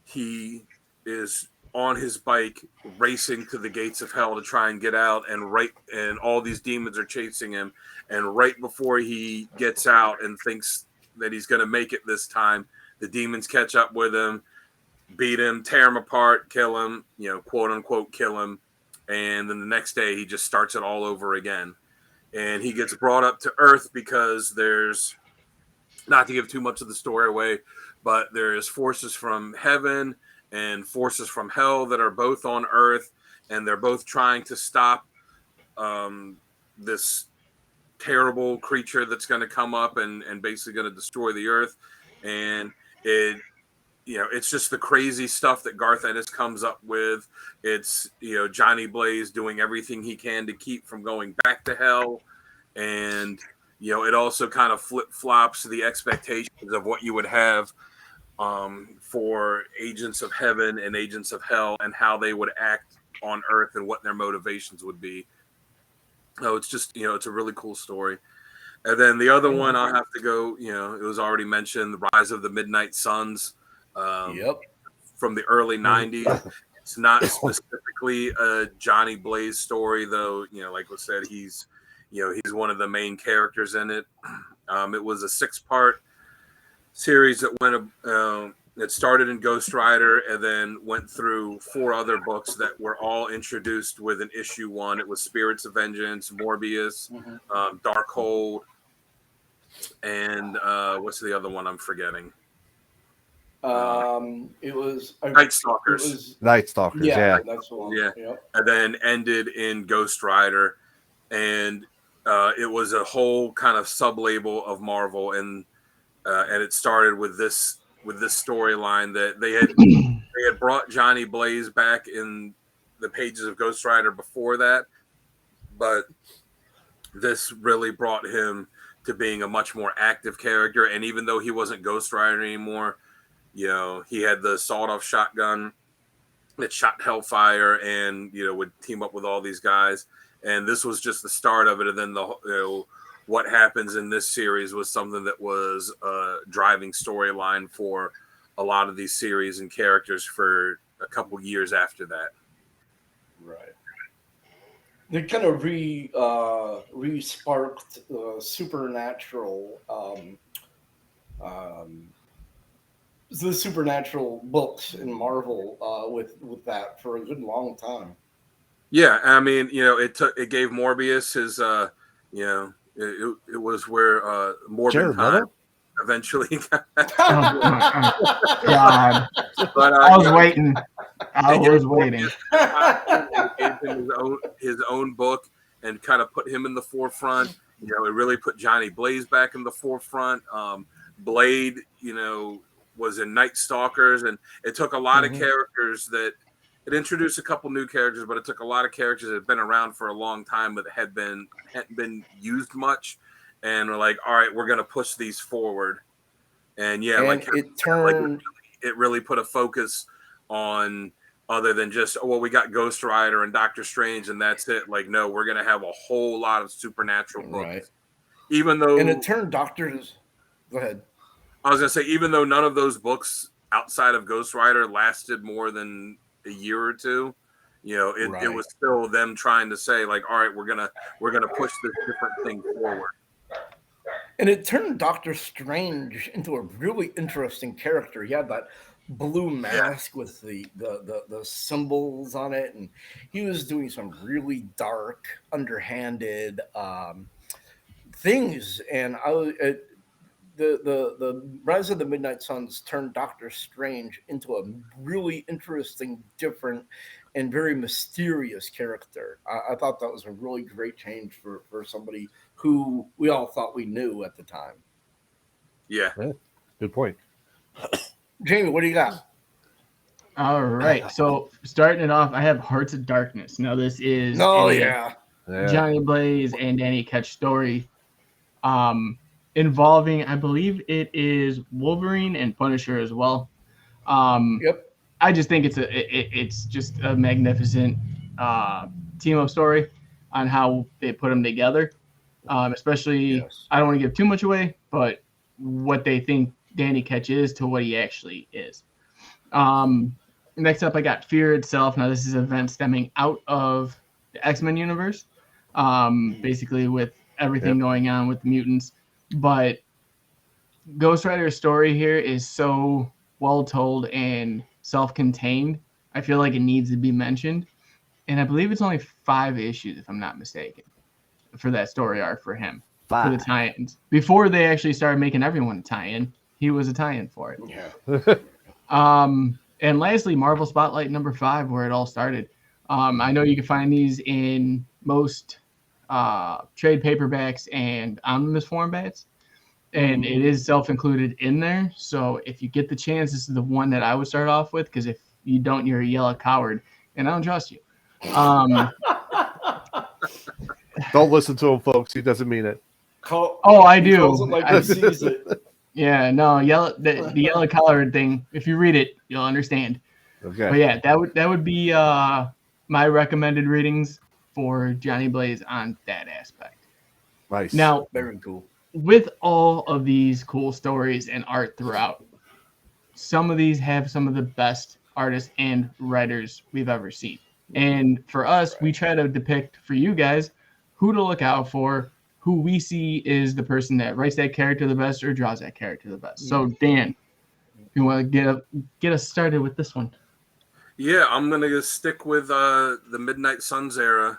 he is on his bike racing to the gates of hell to try and get out, and all these demons are chasing him, and right before he gets out and thinks that he's going to make it this time, the demons catch up with him, beat him, tear him apart, kill him, quote unquote kill him, and then the next day he just starts it all over again. And he gets brought up to Earth because there's, not to give too much of the story away, but there's forces from heaven and forces from hell that are both on Earth, and they're both trying to stop this terrible creature that's going to come up and basically going to destroy the Earth. And it's just the crazy stuff that Garth Ennis comes up with. It's Johnny Blaze doing everything he can to keep from going back to hell, and it also kind of flip-flops the expectations of what you would have for agents of heaven and agents of hell, and how they would act on Earth and what their motivations would be. So it's just, it's a really cool story. And then the other one I'll have to go, it was already mentioned, The Rise of the Midnight Suns. From the early 90s. It's not specifically a Johnny Blaze story, though, like we said, he's one of the main characters in it. It was a 6-part series that it started in Ghost Rider and then went through 4 other books that were all introduced with an issue 1. It was Spirits of Vengeance, Morbius, Darkhold, and what's the other one I'm forgetting? It was Night Stalkers. Night Stalkers, yeah. That's the one. Yeah. Yep. And then ended in Ghost Rider, and it was a whole kind of sub-label of Marvel, and it started with this storyline that they had brought Johnny Blaze back in the pages of Ghost Rider before that, but this really brought him to being a much more active character. And even though he wasn't Ghost Rider anymore, he had the sawed-off shotgun that shot Hellfire and, would team up with all these guys. And this was just the start of it. And then what happens in this series was something that was a driving storyline for a lot of these series and characters for a couple years after that. Right. They kind of re-sparked supernatural the supernatural books in Marvel with that for a good long time. Yeah, I mean, it gave Morbius his it was where Morbid Time eventually got. God. But, I was waiting. I was waiting. Gave him his own book and kind of put him in the forefront. It really put Johnny Blaze back in the forefront. Blade, was in Night Stalkers, and it took a lot of characters that it introduced a couple new characters, but it took a lot of characters that had been around for a long time but hadn't been used much, and we're like, all right, we're going to push these forward. And it really put a focus on, other than just, we got Ghost Rider and Doctor Strange and that's it. Like, no, we're going to have a whole lot of supernatural books. Right. Even though, and it turned Doctors. Go ahead. I was going to say, even though none of those books outside of Ghost Rider lasted more than a year or two, it was still them trying to say, like, all right, we're gonna push this different thing forward. And it turned Doctor Strange into a really interesting character. He had that blue mask with the symbols on it, and he was doing some really dark, underhanded things. And the Rise of the Midnight Suns turned Doctor Strange into a really interesting, different, and very mysterious character. I thought that was a really great change for somebody who we all thought we knew at the time. Yeah. Good point. Jamie, what do you got? All right. So starting it off, I have Hearts of Darkness. Now this is Oh a yeah. Johnny Blaze and Danny Ketch story, involving, I believe it is Wolverine and Punisher as well. Yep. I just think it's just a magnificent team up story on how they put them together. Especially, Yes. I don't want to give too much away, but what they think Danny Ketch is to what he actually is. Next up, I got Fear itself. Now, this is an event stemming out of the X-Men universe, basically with everything going on with the mutants. But Ghost Rider's story here is so well told and self-contained. I feel like it needs to be mentioned. And I believe it's only 5 issues, if I'm not mistaken, for that story arc for him. 5. For the tie-ins. Before they actually started making everyone a tie-in, he was a tie-in for it. Yeah. And lastly, Marvel Spotlight number 5, where it all started. I know you can find these in most trade paperbacks and omnibus formats, and it is self-included in there. So if you get the chance, this is the one that I would start off with, because if you don't, you're a yellow coward, and I don't trust you. Don't listen to him, folks. He doesn't mean it. I do. He calls it like he sees it. Yeah, no, the yellow colored thing. If you read it, you'll understand. Okay. But yeah, that would be my recommended readings for Johnny Blaze on that aspect. Nice. Now, Very cool. with all of these cool stories and art throughout, some of these have some of the best artists and writers we've ever seen. And for us, we try to depict for you guys who to look out for, who we see is the person that writes that character the best or draws that character the best. So, Dan, you want to get us started with this one? Yeah, I'm going to stick with the Midnight Suns era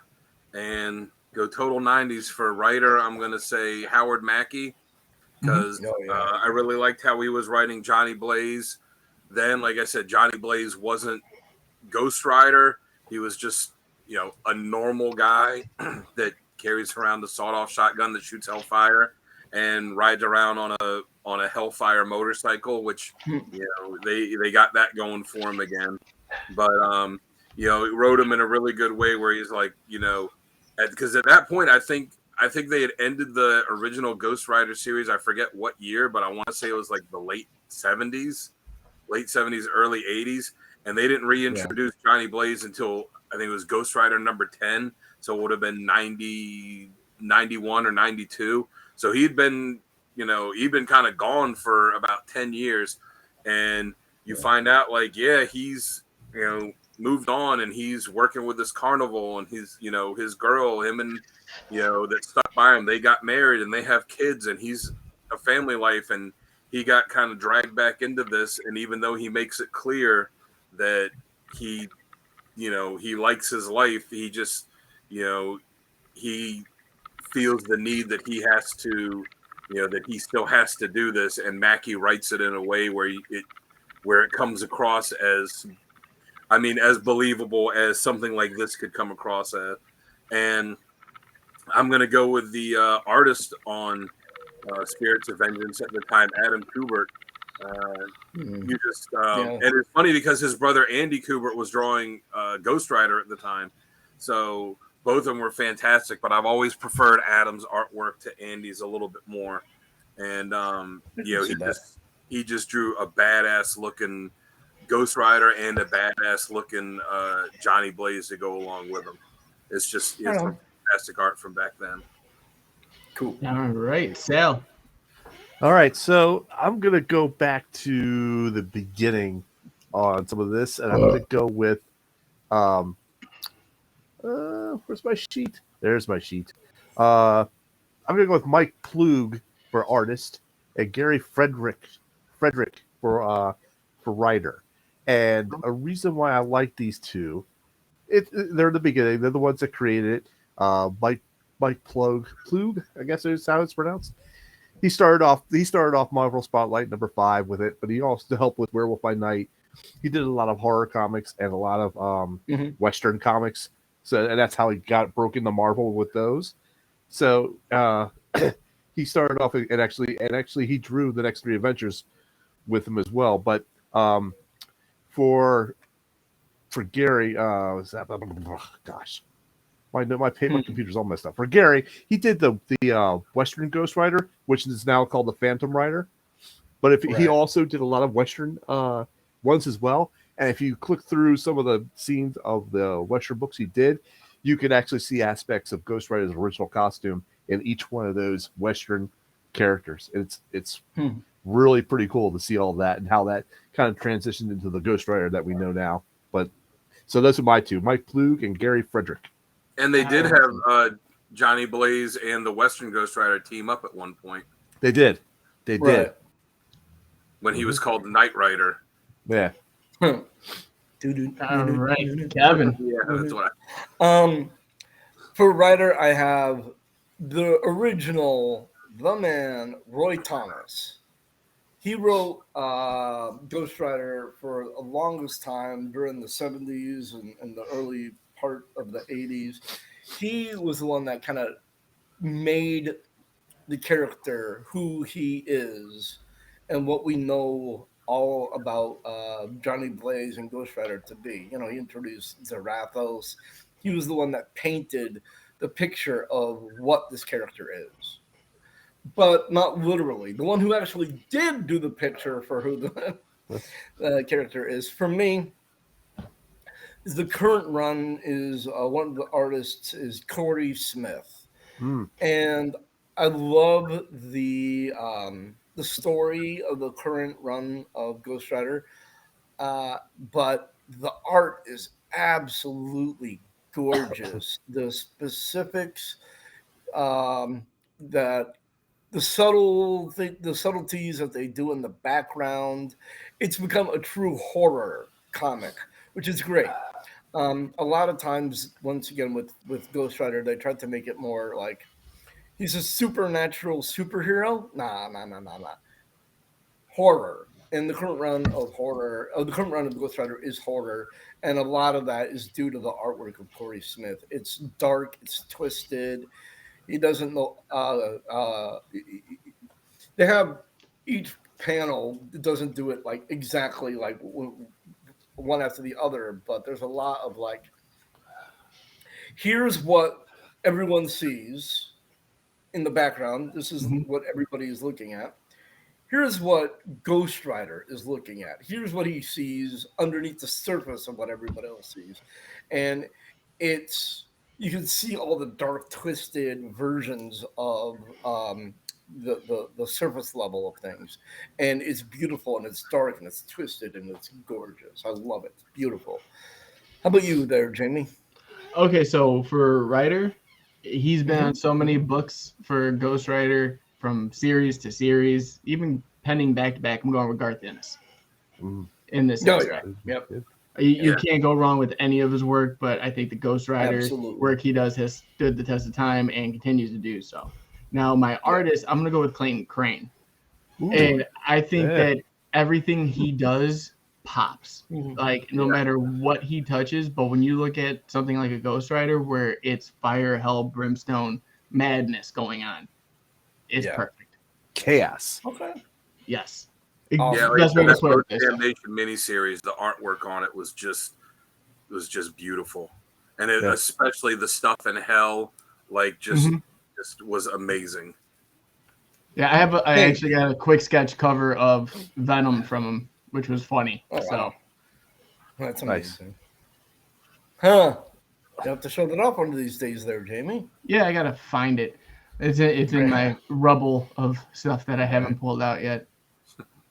and go total 90s for a writer. I'm going to say Howard Mackey, because I really liked how he was writing Johnny Blaze. Then, like I said, Johnny Blaze wasn't Ghost Rider. He was just, a normal guy that carries around the sawed-off shotgun that shoots hellfire and rides around on a hellfire motorcycle, which they got that going for him again. But he wrote him in a really good way where he's like, because at that point I think they had ended the original Ghost Rider series. I forget what year, but I want to say it was like the late 70s, early 80s, and they didn't reintroduce Johnny Blaze until I think it was Ghost Rider number 10. So it would have been 90, 91 or 92. So he'd been kind of gone for about 10 years. And you find out he's, moved on, and he's working with this carnival, and his girl, him and, that stuck by him, they got married and they have kids, and he's a family life, and he got kind of dragged back into this. And even though he makes it clear that he likes his life, he just, he feels the need that he has to, that he still has to do this. And Mackey writes it in a way where it comes across as believable as something like this could come across as. And I'm going to go with the artist on Spirits of Vengeance at the time, Adam Kubert. And it's funny because his brother Andy Kubert was drawing Ghost Rider at the time. So both of them were fantastic, but I've always preferred Adam's artwork to Andy's a little bit more. And he just drew a badass looking Ghost Rider and a badass looking Johnny Blaze to go along with him. It's fantastic art from back then. Cool. All right, Sal. All right, so I'm going to go back to the beginning on some of this, and I'm going to go with where's my sheet? There's my sheet. I'm going to go with Mike Plug for artist and Gary Frederick for writer. And a reason why I like these two, they're the beginning. They're the ones that created it. Mike Plug, I guess is how it's pronounced. he started off Marvel Spotlight #5 with it, but he also helped with Werewolf by Night. He did a lot of horror comics and a lot of Western comics. So and that's how he broke into Marvel with those. So he started off and actually he drew the next 3 adventures with him as well. But for Gary, was that gosh. My computer's all messed up. For Gary, he did the Western Ghost Rider, which is now called the Phantom Rider. But if he also did a lot of Western ones as well. And if you click through some of the scenes of the Western books he did, you can actually see aspects of Ghost Rider's original costume in each one of those Western characters. It's really pretty cool to see all that and how that kind of transitioned into the Ghost Rider that we know now. But so those are my 2, Mike Plug and Gary Frederick. And they did have Johnny Blaze and the Western Ghost Rider team up at one point. They did. Did. When he was called Knight Rider. Yeah. All right, Kevin. Yeah, that's what For Rider, I have the original, the man, Roy Thomas. He wrote Ghost Rider for the longest time during the 70s and the early part of the 80s. He was the one that kind of made the character who he is and what we know all about Johnny Blaze and Ghost Rider to be. You know, he introduced Zarathos. He was the one that painted the picture of what this character is. But not literally. The one who actually did do the picture for who the character is, for me, is the current run is one of the artists is Corey Smith. And I love the story of the current run of Ghost Rider, but the art is absolutely gorgeous. The specifics, that the subtleties that they do in the background, it's become a true horror comic, which is great. A lot of times, once again, with Ghost Rider, they tried to make it more like he's a supernatural superhero. Nah. Horror. And the current run of Ghost Rider is horror, and a lot of that is due to the artwork of Corey Smith. It's dark, it's twisted. He doesn't know. They have each panel doesn't do it like exactly like one after the other, but there's a lot of like, here's what everyone sees in the background. This is what everybody is looking at. Here's what Ghost Rider is looking at. Here's what he sees underneath the surface of what everybody else sees. And you can see all the dark, twisted versions of the surface level of things. And it's beautiful, and it's dark, and it's twisted, and it's gorgeous. I love it. It's beautiful. How about you there, Jamie? Okay, so for Rider, he's been on so many books for Ghost Rider, from series to series, even penning back to back. I'm going with Garth Ennis in this aspect. Yep. You can't go wrong with any of his work, but I think the Ghost Rider work he does has stood the test of time and continues to do so. Now, my artist, I'm going to go with Clayton Crane. And I think that everything he does pops. Like, no matter what he touches, but when you look at something like a Ghost Rider where it's fire, hell, brimstone, madness going on, it's perfect. Chaos. Okay. Yes. Yeah, like that Damnation miniseries, the artwork on it was just beautiful, and especially the stuff in hell, like just was amazing. Yeah, I actually got a quick sketch cover of Venom from him, which was funny. So that's amazing. Huh? You have to show that off one of these days, there, Jamie. Yeah, I gotta find it. It's in my rubble of stuff that I haven't pulled out yet.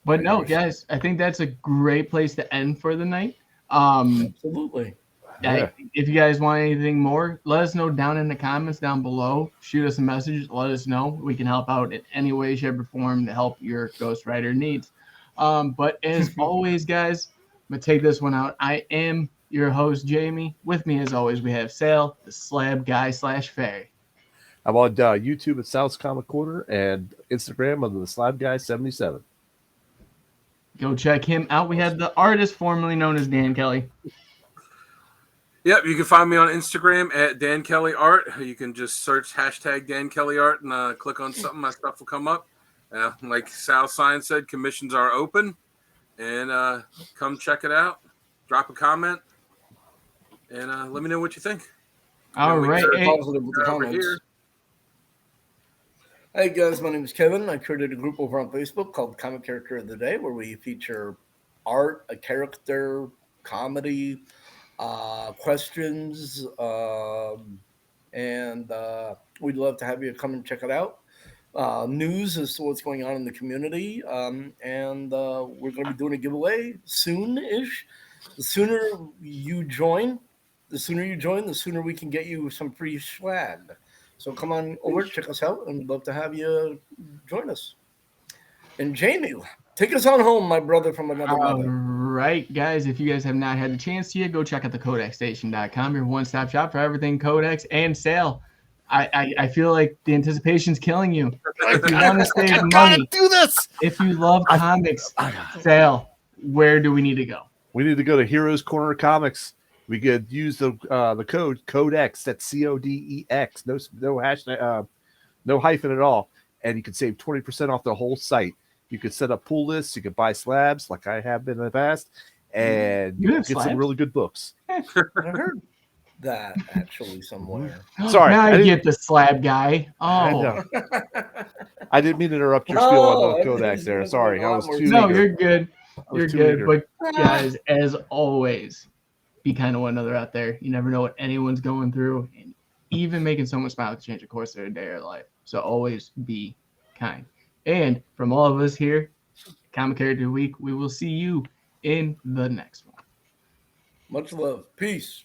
But no, guys, I think that's a great place to end for the night. Absolutely. If you guys want anything more, let us know down in the comments down below. Shoot us a message. Let us know. We can help out in any way, shape, or form to help your Ghost Rider needs. But as always, guys, I'm going to take this one out. I am your host, Jamie. With me, as always, we have Sal, the slab guy / fairy. I'm on YouTube at South's Comic Corner and Instagram under the Slab Guy 77. Go check him out. We have the artist formerly known as Dan Kelly. Yep, you can find me on Instagram at Dan Kelly Art. You can just search hashtag Dan Kelly Art and click on something. My stuff will come up. Like Sal Science said, commissions are open, and come check it out. Drop a comment, and let me know what you think. All right. Positive with the comments. Hey guys, my name is Kevin. I created a group over on Facebook called Comic Character of the Day, where we feature art, a character, comedy, questions, and we'd love to have you come and check it out. News as to what's going on in the community, and we're going to be doing a giveaway soon-ish. The sooner you join, the sooner we can get you some free swag. So come on over, check us out, and we'd love to have you join us. And Jamie, take us on home, my brother from another mother. Right, guys. If you guys have not had the chance to yet, go check out the codexstation.com, your one-stop shop for everything Codex and sale. I feel like the anticipation's killing you. If you want to save money, do this. If you love comics, sale, where do we need to go? We need to go to Heroes Corner Comics. We could use the code codex. That's CODEX. No hashtag, no hyphen at all, and you can save 20% off the whole site. You could set up pull lists. You could buy slabs like I have been in the past, and You have get slabs? some really good books. I heard that actually somewhere. Sorry, now I I didn't- get the slab guy. I Oh, know. I didn't mean to interrupt your spiel on the codex there. Sorry, I was too. no, eager. you're good. I was You're too good. eager. But guys, as always, be kind to one another out there. You never know what anyone's going through, and even making someone smile can change the course of their day or life. So always be kind. And from all of us here, Comic Character Week, we will see you in the next one. Much love. Peace.